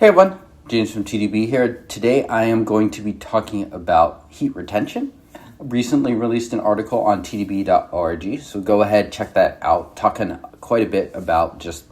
Hey everyone, James from TDB here. Today I am going to be talking about heat retention. I recently released an article on tdb.org, so go ahead, check that out, talking quite a bit about just,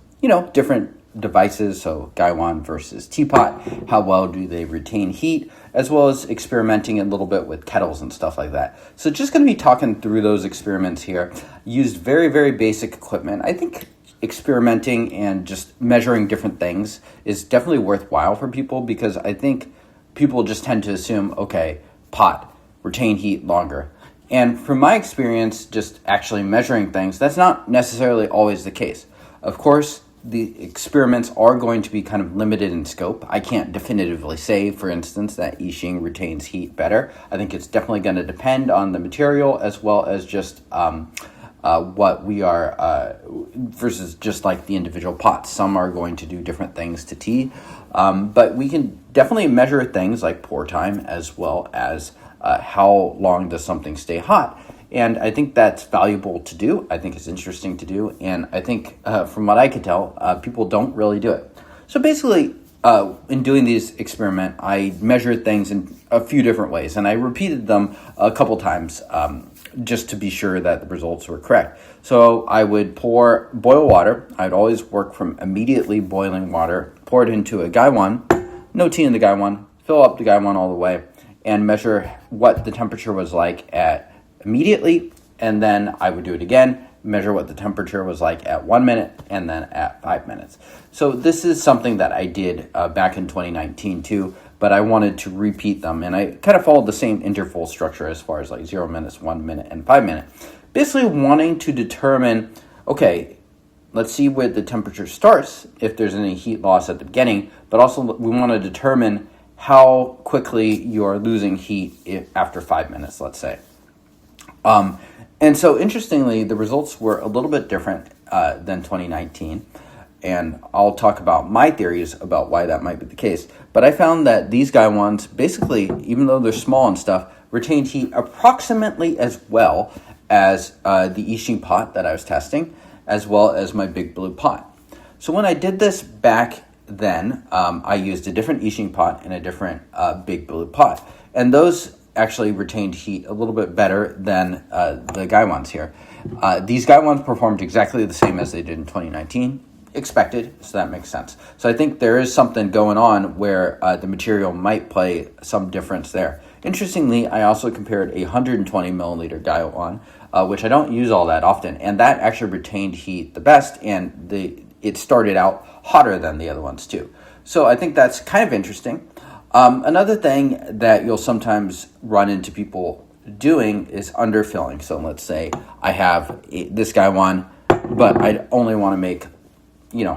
different devices, so Gaiwan versus teapot, how well do they retain heat, as well as experimenting a little bit with kettles and stuff like that. So just going to be talking through those experiments here. Used very, very basic equipment. I think experimenting and just measuring different things is definitely worthwhile for people because I think people just tend to assume, okay, pot, retain heat longer. And from my experience, just actually measuring things, that's not necessarily always the case. Of course, the experiments are going to be kind of limited in scope. I can't definitively say, for instance, that Yixing retains heat better. I think it's definitely going to depend on the material as well as just what we are versus just like the individual pots. Some are going to do different things to tea, but we can definitely measure things like pour time as well as how long does something stay hot. And I think that's valuable to do. I think it's interesting to do. And I think from what I could tell, people don't really do it. So basically, in doing these experiment, I measured things in a few different ways. And I repeated them a couple times just to be sure that the results were correct. So I would boil water. I'd always work from immediately boiling water, pour it into a Gaiwan, no tea in the Gaiwan, fill up the Gaiwan all the way, and measure what the temperature was like at immediately, and then I would do it again, measure what the temperature was like at 1 minute, and then at 5 minutes. So this is something that I did back in 2019 too, but I wanted to repeat them, and I kind of followed the same interval structure as far as like 0 minutes, 1 minute, and 5 minutes. Basically wanting to determine, okay, let's see where the temperature starts, if there's any heat loss at the beginning, but also we want to determine how quickly you're losing heat after 5 minutes, let's say. And so interestingly, the results were a little bit different than 2019. And I'll talk about my theories about why that might be the case. But I found that these Gaiwans, basically, even though they're small and stuff, retained heat approximately as well as the Yixing pot that I was testing, as well as my big blue pot. So when I did this back then, I used a different Yixing pot and a different big blue pot. And those actually retained heat a little bit better than the Gaiwans here. These Gaiwans performed exactly the same as they did in 2019. Expected, so that makes sense. So I think there is something going on where the material might play some difference there. Interestingly, I also compared a 120 milliliter Gaiwan, which I don't use all that often, and that actually retained heat the best, and it started out hotter than the other ones too. So I think that's kind of interesting. Another thing that you'll sometimes run into people doing is underfilling. So let's say I have this Gaiwan, but I only want to make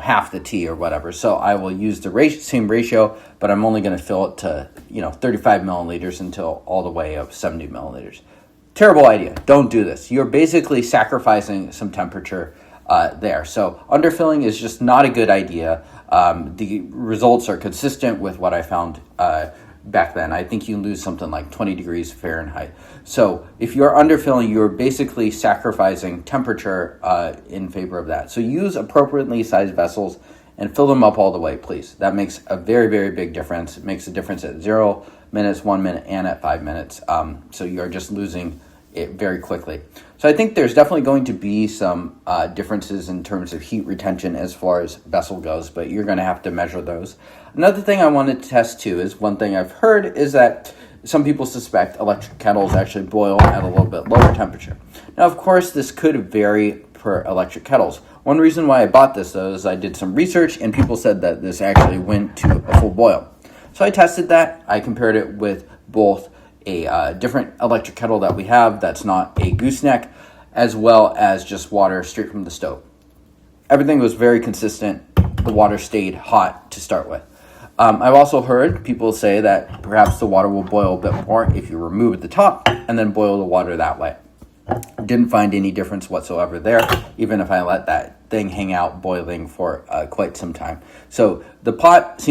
half the tea or whatever. So I will use the same ratio, but I'm only going to fill it to 35 milliliters until all the way up 70 milliliters. Terrible idea. Don't do this. You're basically sacrificing some temperature there. So underfilling is just not a good idea. The results are consistent with what I found back then. I think you lose something like 20 degrees Fahrenheit. So if you're underfilling, you're basically sacrificing temperature in favor of that. So use appropriately sized vessels and fill them up all the way, please. That makes a very, very big difference. It makes a difference at 0 minutes, 1 minute, and at 5 minutes. So you're just losing it very quickly. So I think there's definitely going to be some differences in terms of heat retention as far as vessel goes, but you're going to have to measure those. Another thing I wanted to test too is one thing I've heard is that some people suspect electric kettles actually boil at a little bit lower temperature. Now, of course, this could vary per electric kettles. One reason why I bought this, though, is I did some research and people said that this actually went to a full boil. So I tested that. I compared it with both a different electric kettle that we have that's not a gooseneck, as well as just water straight from the stove. Everything was very consistent. The water stayed hot to start with. I've also heard people say that perhaps the water will boil a bit more if you remove the top and then boil the water that way. Didn't find any difference whatsoever there, even if I let that thing hang out boiling for quite some time. So the pot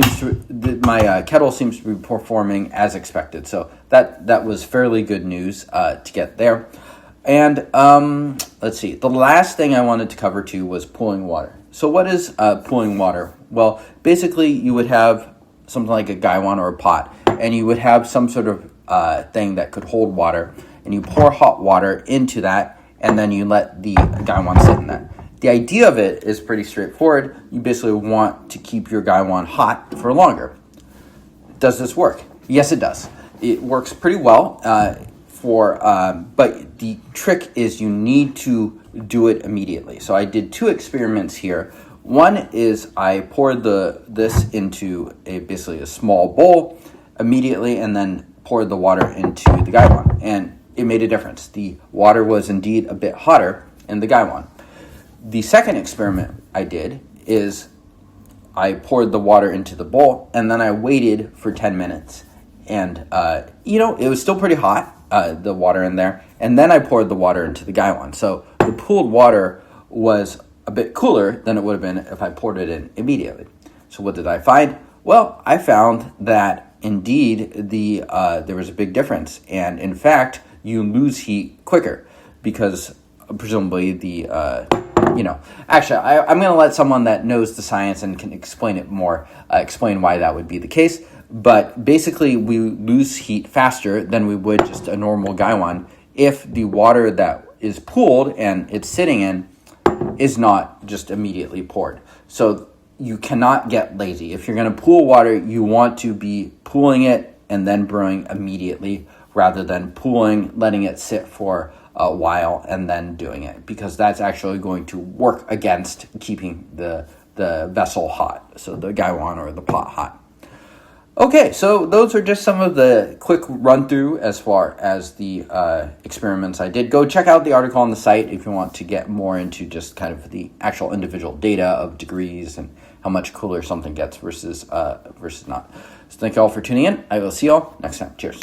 my kettle seems to be performing as expected. So that was fairly good news to get there. And let's see, the last thing I wanted to cover too was pooling water. So what is pooling water? Well, basically you would have something like a gaiwan or a pot, and you would have some sort of thing that could hold water, and you pour hot water into that, and then you let the gaiwan sit in that. The idea of it is pretty straightforward. You basically want to keep your gaiwan hot for longer. Does this work? Yes, it does. It works pretty well, but the trick is you need to do it immediately. So I did 2 experiments here. One is I poured this into basically a small bowl immediately, and then poured the water into the gaiwan, and it made a difference. The water was indeed a bit hotter in the gaiwan. The second experiment I did is I poured the water into the bowl, and then I waited for 10 minutes. And, it was still pretty hot, the water in there. And then I poured the water into the gaiwan. So the pooled water was a bit cooler than it would have been if I poured it in immediately. So what did I find? Well, I found that indeed there was a big difference. And in fact, you lose heat quicker because presumably actually, I'm going to let someone that knows the science and can explain it more, explain why that would be the case. But basically, we lose heat faster than we would just a normal gaiwan if the water that is pooled and it's sitting in is not just immediately poured. So you cannot get lazy. If you're going to pool water, you want to be pooling it and then brewing immediately rather than pooling, letting it sit for a while and then doing it, because that's actually going to work against keeping the vessel hot, so the gaiwan or the pot hot. Okay, so those are just some of the quick run through as far as the experiments I did. Go check out the article on the site if you want to get more into just kind of the actual individual data of degrees and how much cooler something gets versus not. So thank you all for tuning in. I will see you all next time. Cheers.